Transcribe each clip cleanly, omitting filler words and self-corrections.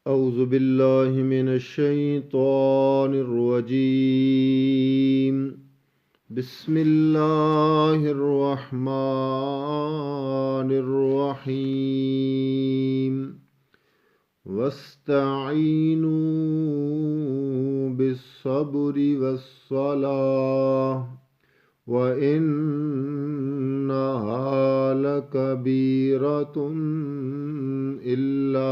أعوذ بالله من الشيطان الرجيم. بسم الله الرحمن الرحيم. واستعينوا بالصبر والصلاة وإنها لكبيرة إلا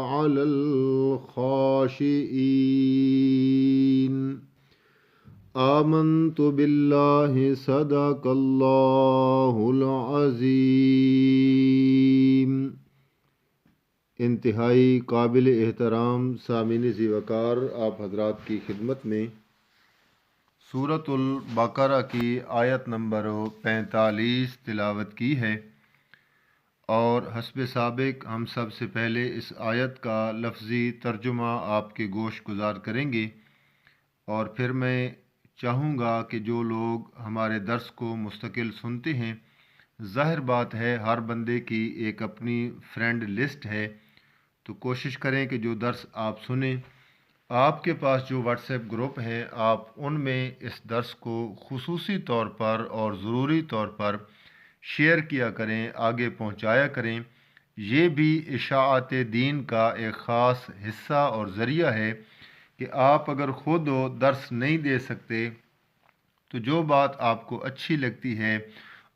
على الخاشعين. آمنت بالله صدق اللہ العظیم. انتہائی قابل احترام سامعین ذی وقار، آپ حضرات کی خدمت میں سورۃ البقرہ کی آیت نمبر 45 تلاوت کی ہے، اور حسب سابق ہم سب سے پہلے اس آیت کا لفظی ترجمہ آپ کے گوش گزار کریں گے، اور پھر میں چاہوں گا کہ جو لوگ ہمارے درس کو مستقل سنتے ہیں، ظاہر بات ہے ہر بندے کی ایک اپنی فرینڈ لسٹ ہے، تو کوشش کریں کہ جو درس آپ سنیں، آپ کے پاس جو واٹس ایپ گروپ ہیں، آپ ان میں اس درس کو خصوصی طور پر اور ضروری طور پر شیئر کیا کریں، آگے پہنچایا کریں. یہ بھی اشاعت دین کا ایک خاص حصہ اور ذریعہ ہے کہ آپ اگر خود درس نہیں دے سکتے تو جو بات آپ کو اچھی لگتی ہے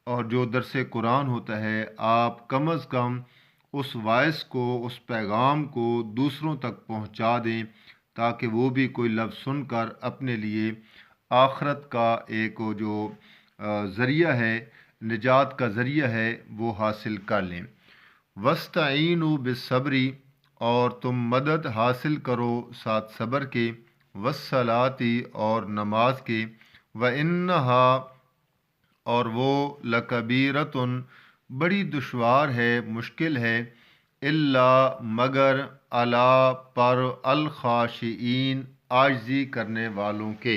اور جو درس قرآن ہوتا ہے، آپ کم از کم اس وائس کو، اس پیغام کو دوسروں تک پہنچا دیں، تاکہ وہ بھی کوئی لفظ سن کر اپنے لیے آخرت کا ایک جو ذریعہ ہے، نجات کا ذریعہ ہے، وہ حاصل کر لیں. وَاسْتَعِینُوا بِالصَّبْرِ، اور تم مدد حاصل کرو ساتھ صبر کے، وَالصَّلَاةِ، اور نماز کے، وَإِنَّهَا، اور وہ، لَكَبِيرَةٌ، بڑی دشوار ہے، مشکل ہے، الا، مگر، علی، پر، الخاشعین، عاجزی کرنے والوں کے.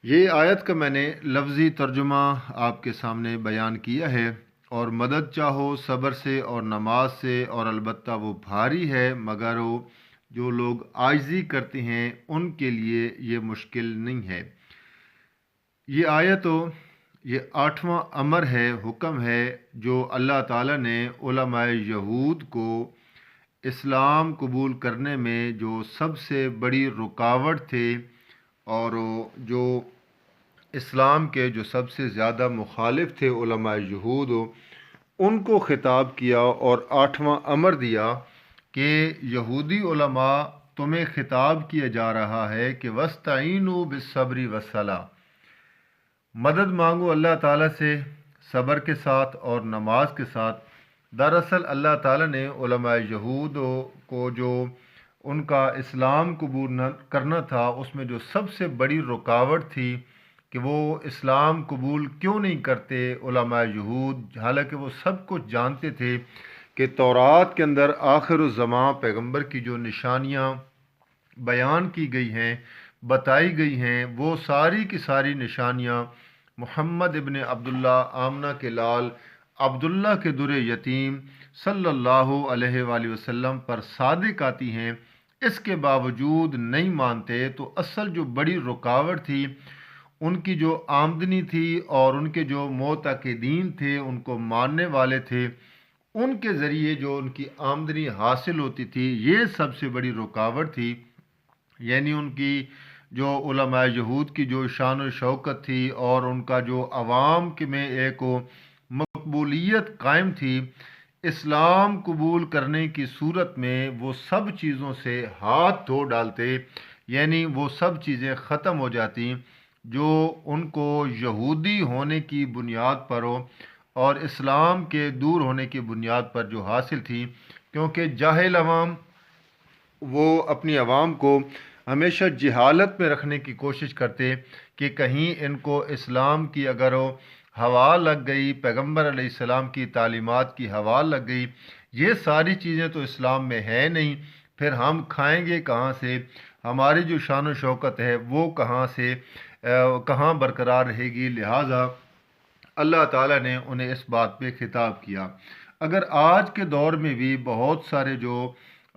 یہ آیت کا میں نے لفظی ترجمہ آپ کے سامنے بیان کیا ہے، اور مدد چاہو صبر سے اور نماز سے، اور البتہ وہ بھاری ہے، مگر وہ جو لوگ عاجزی کرتے ہیں ان کے لیے یہ مشکل نہیں ہے. یہ آیت یہ 8واں امر ہے، حکم ہے، جو اللہ تعالیٰ نے علماء یہود کو اسلام قبول کرنے میں جو سب سے بڑی رکاوٹ تھے، اور جو اسلام کے جو سب سے زیادہ مخالف تھے علماء یہود، ان کو خطاب کیا اور 8واں امر دیا کہ یہودی علماء، تمہیں خطاب کیا جا رہا ہے کہ وَاسْتَعِینُوا بِالصَّبْرِ وَالصَّلَاةِ، مدد مانگو اللہ تعالیٰ سے صبر کے ساتھ اور نماز کے ساتھ. دراصل اللہ تعالیٰ نے علماء یہود کو جو ان کا اسلام قبول نہ کرنا تھا، اس میں جو سب سے بڑی رکاوٹ تھی کہ وہ اسلام قبول کیوں نہیں کرتے علماء یہود، حالانکہ وہ سب کچھ جانتے تھے کہ تورات کے اندر آخر الزمان پیغمبر کی جو نشانیاں بیان کی گئی ہیں، بتائی گئی ہیں، وہ ساری کی ساری نشانیاں محمد ابن عبداللہ آمنہ کے لال عبداللہ کے در یتیم صلی اللہ علیہ وآلہ وسلم پر صادق آتی ہیں. اس کے باوجود نہیں مانتے. تو اصل جو بڑی رکاوٹ تھی، ان کی جو آمدنی تھی اور ان کے جو معتقدین تھے، ان کو ماننے والے تھے، ان کے ذریعے جو ان کی آمدنی حاصل ہوتی تھی، یہ سب سے بڑی رکاوٹ تھی. یعنی ان کی جو علماء یہود کی جو شان و شوکت تھی اور ان کا جو عوام میں ایک مقبولیت قائم تھی، اسلام قبول کرنے کی صورت میں وہ سب چیزوں سے ہاتھ دھو ڈالتے، یعنی وہ سب چیزیں ختم ہو جاتی جو ان کو یہودی ہونے کی بنیاد پر ہو اور اسلام کے دور ہونے کی بنیاد پر جو حاصل تھی. کیونکہ جاہل عوام وہ اپنی عوام کو ہمیشہ جہالت میں رکھنے کی کوشش کرتے کہ کہیں ان کو اسلام کی اگر ہوا لگ گئی، پیغمبر علیہ السلام کی تعلیمات کی ہوا لگ گئی، یہ ساری چیزیں تو اسلام میں ہے نہیں، پھر ہم کھائیں گے کہاں سے، ہماری جو شان و شوکت ہے وہ کہاں برقرار رہے گی. لہٰذا اللہ تعالیٰ نے انہیں اس بات پہ خطاب کیا. اگر آج کے دور میں بھی بہت سارے جو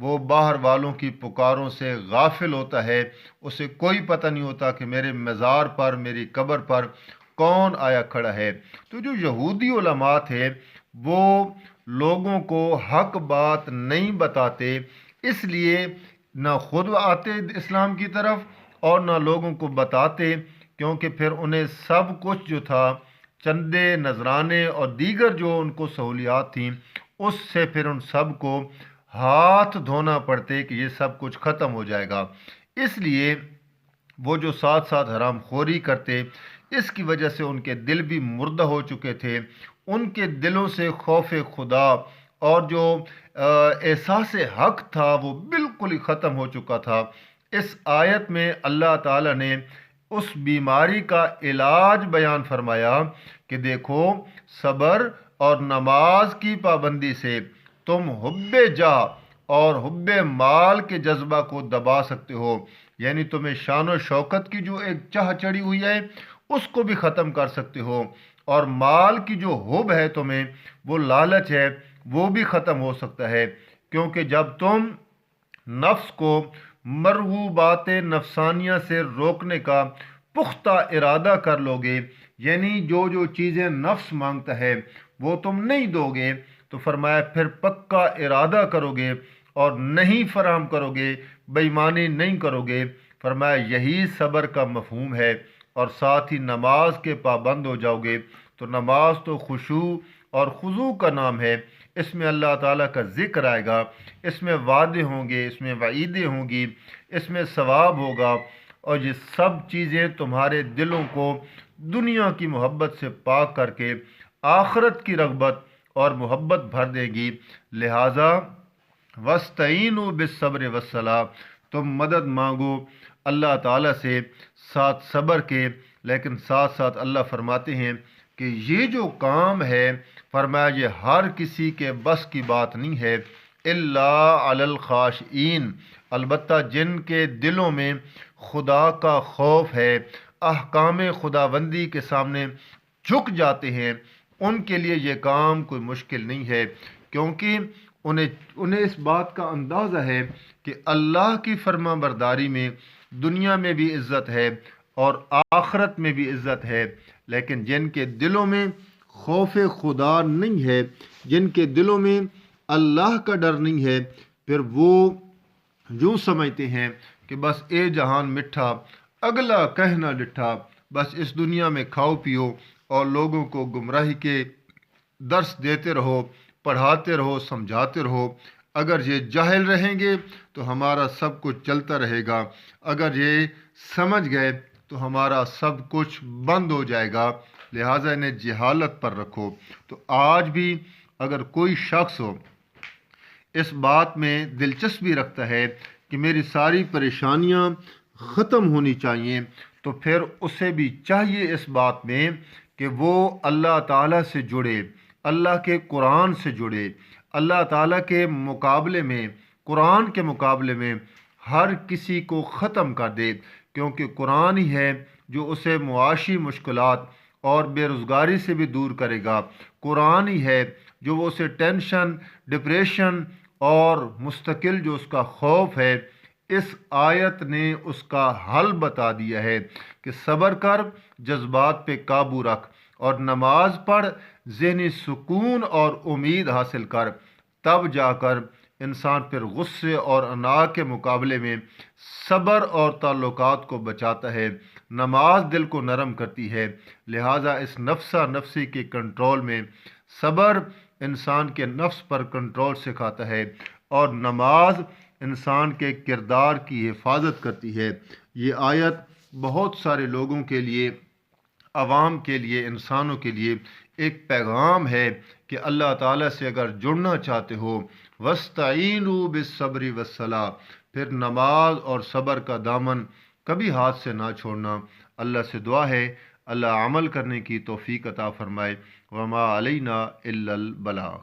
وہ باہر والوں کی پکاروں سے غافل ہوتا ہے، اسے کوئی پتہ نہیں ہوتا کہ میرے مزار پر، میری قبر پر کون آیا کھڑا ہے۔ تو جو یہودی علماء تھے وہ لوگوں کو حق بات نہیں بتاتے، اس لیے نہ خود آتے اسلام کی طرف اور نہ لوگوں کو بتاتے، کیونکہ پھر انہیں سب کچھ جو تھا، چندے، نذرانے اور دیگر جو ان کو سہولیات تھیں، اس سے پھر ان سب کو ہاتھ دھونا پڑتے کہ یہ سب کچھ ختم ہو جائے گا۔ اس لیے وہ جو ساتھ ساتھ حرام خوری کرتے، اس کی وجہ سے ان کے دل بھی مردہ ہو چکے تھے، ان کے دلوں سے خوف خدا اور جو احساس حق تھا وہ بالکل ہی ختم ہو چکا تھا۔ اس آیت میں اللہ تعالیٰ نے اس بیماری کا علاج بیان فرمایا کہ دیکھو، صبر اور نماز کی پابندی سے تم حب جاہ اور حب مال کے جذبہ کو دبا سکتے ہو، یعنی تمہیں شان و شوکت کی جو ایک چاہ چڑھی ہوئی ہے اس کو بھی ختم کر سکتے ہو، اور مال کی جو حب ہے تمہیں، وہ لالچ ہے، وہ بھی ختم ہو سکتا ہے، کیونکہ جب تم نفس کو مرغوبات نفسانیہ سے روکنے کا پختہ ارادہ کر لو گے، یعنی جو جو چیزیں نفس مانگتا ہے وہ تم نہیں دو گے، تو فرمایا پھر پکا ارادہ کرو گے اور نہیں فراہم کرو گے، بے ایمانی نہیں کرو گے، فرمایا یہی صبر کا مفہوم ہے، اور ساتھ ہی نماز کے پابند ہو جاؤ گے۔ تو نماز تو خشوع اور خضوع کا نام ہے، اس میں اللہ تعالیٰ کا ذکر آئے گا، اس میں وعدے ہوں گے، اس میں وعیدیں ہوں گی، اس میں ثواب ہوگا، اور یہ سب چیزیں تمہارے دلوں کو دنیا کی محبت سے پاک کر کے آخرت کی رغبت اور محبت بھر دے گی۔ لہٰذا وَاسْتَعِینُوا بِالصَّبْرِ وَالصَّلَاةِ، تم مدد مانگو اللہ تعالیٰ سے ساتھ صبر کے، لیکن ساتھ ساتھ اللہ فرماتے ہیں کہ یہ جو کام ہے، فرمایا یہ ہر کسی کے بس کی بات نہیں ہے، اِلَّا عَلَى الْخَاشِعِينَ، البتہ جن کے دلوں میں خدا کا خوف ہے، احکام خداوندی کے سامنے جھک جاتے ہیں، ان کے لیے یہ کام کوئی مشکل نہیں ہے، کیونکہ انہیں اس بات کا اندازہ ہے کہ اللہ کی فرما برداری میں دنیا میں بھی عزت ہے اور آخرت میں بھی عزت ہے، لیکن جن کے دلوں میں خوف خدا نہیں ہے، جن کے دلوں میں اللہ کا ڈر نہیں ہے، پھر وہ یوں سمجھتے ہیں کہ بس اے جہان مٹھا، اگلا کہنا ڈٹھا، بس اس دنیا میں کھاؤ پیو اور لوگوں کو گمراہی کے درس دیتے رہو، پڑھاتے رہو، سمجھاتے رہو، اگر یہ جاہل رہیں گے تو ہمارا سب کچھ چلتا رہے گا، اگر یہ سمجھ گئے تو ہمارا سب کچھ بند ہو جائے گا، لہٰذا انہیں جہالت پر رکھو۔ تو آج بھی اگر کوئی شخص ہو اس بات میں دلچسپی رکھتا ہے کہ میری ساری پریشانیاں ختم ہونی چاہیے، تو پھر اسے بھی چاہیے اس بات میں کہ وہ اللہ تعالیٰ سے جڑے، اللہ کے قرآن سے جڑے، اللہ تعالیٰ کے مقابلے میں، قرآن کے مقابلے میں ہر کسی کو ختم کر دے، کیونکہ قرآن ہی ہے جو اسے معاشی مشکلات اور بے روزگاری سے بھی دور کرے گا، قرآن ہی ہے جو وہ اسے ٹینشن، ڈپریشن اور مستقل جو اس کا خوف ہے، اس آیت نے اس کا حل بتا دیا ہے کہ صبر کر، جذبات پہ قابو رکھ اور نماز پڑھ، ذہنی سکون اور امید حاصل کر، تب جا کر انسان پھر غصے اور انا کے مقابلے میں صبر اور تعلقات کو بچاتا ہے۔ نماز دل کو نرم کرتی ہے، لہٰذا اس نفسہ نفسی کے کنٹرول میں صبر انسان کے نفس پر کنٹرول سکھاتا ہے، اور نماز انسان کے کردار کی حفاظت کرتی ہے۔ یہ آیت بہت سارے لوگوں کے لیے، عوام کے لیے، انسانوں کے لیے ایک پیغام ہے کہ اللہ تعالیٰ سے اگر جڑنا چاہتے ہو، وَاسْتَعِینُوا بِالصَّبْرِ وَالصَّلَاةِ، پھر نماز اور صبر کا دامن کبھی ہاتھ سے نہ چھوڑنا۔ اللہ سے دعا ہے اللہ عمل کرنے کی توفیق عطا فرمائے۔ وما علینا الا البلاغ۔